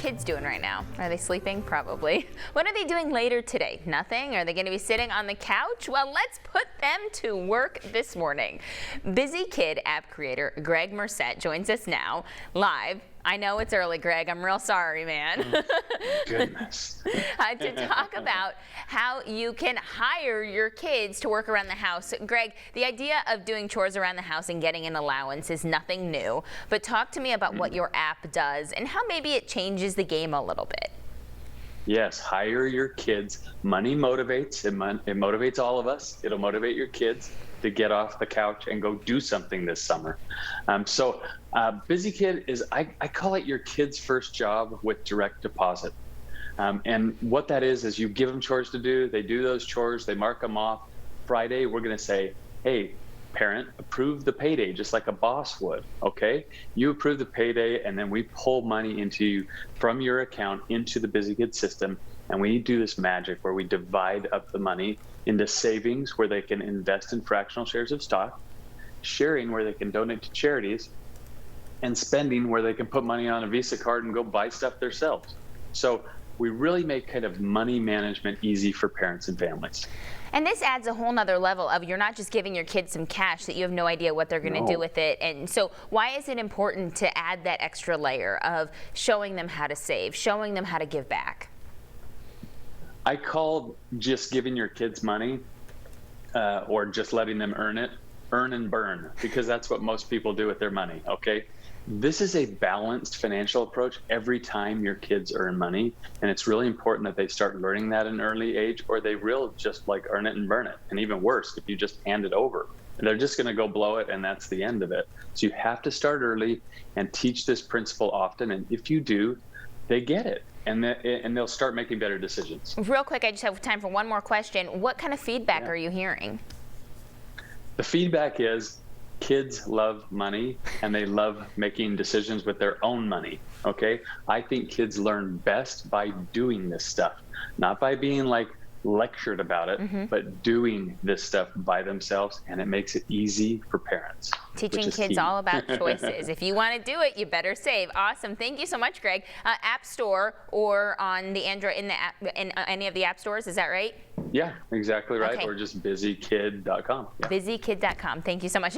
kids doing right now? Are they sleeping? Probably. What are they doing later today? Nothing? Are they going to be sitting on the couch? Well, let's put them to work this morning. Busy Kid app creator Greg Merced joins us now live. I know it's early, Greg. I'm real sorry, man. Goodness. To talk about how you can hire your kids to work around the house. Greg, the idea of doing chores around the house and getting an allowance is nothing new, but talk to me about what your app does and how maybe it changes the game a little bit. Yes, hire your kids. Money motivates. It motivates all of us. It'll motivate your kids to get off the couch and go do something this summer. Busy Kid is, I call it your kid's first job with direct deposit. And what that is you give them chores to do. They do those chores. They mark them off. Friday, we're going to say, hey, parent, approve the payday just like a boss would, okay? You approve the payday, and then we pull money from your account into the Busy Kid system, and we do this magic where we divide up the money into savings where they can invest in fractional shares of stock, sharing where they can donate to charities, and spending where they can put money on a Visa card and go buy stuff themselves. So we really make kind of money management easy for parents and families. And this adds a whole nother level of you're not just giving your kids some cash that you have no idea what they're going to do with it. And so why is it important to add that extra layer of showing them how to save, showing them how to give back? I call just giving your kids money or just letting them earn and burn, because that's what most people do with their money, okay? This is a balanced financial approach every time your kids earn money, and it's really important that they start learning that at an early age, or they will just like earn it and burn it. And even worse, if you just hand it over, they're just going to go blow it, and that's the end of it. So you have to start early and teach this principle often, and if you do, they get it. And they'll start making better decisions. Real quick, I just have time for one more question. What kind of feedback are you hearing? The feedback is kids love money and they love making decisions with their own money, okay? I think kids learn best by doing this stuff, not by being like lectured about it, but doing this stuff by themselves, and it makes it easy for parents. Teaching kids all about choices. If you want to do it, you better save. Awesome. Thank you so much, Greg. App Store or on the Android in any of the app stores, is that right? Yeah, exactly right. Okay. Or just busykid.com. Yeah. Busykid.com. Thank you so much.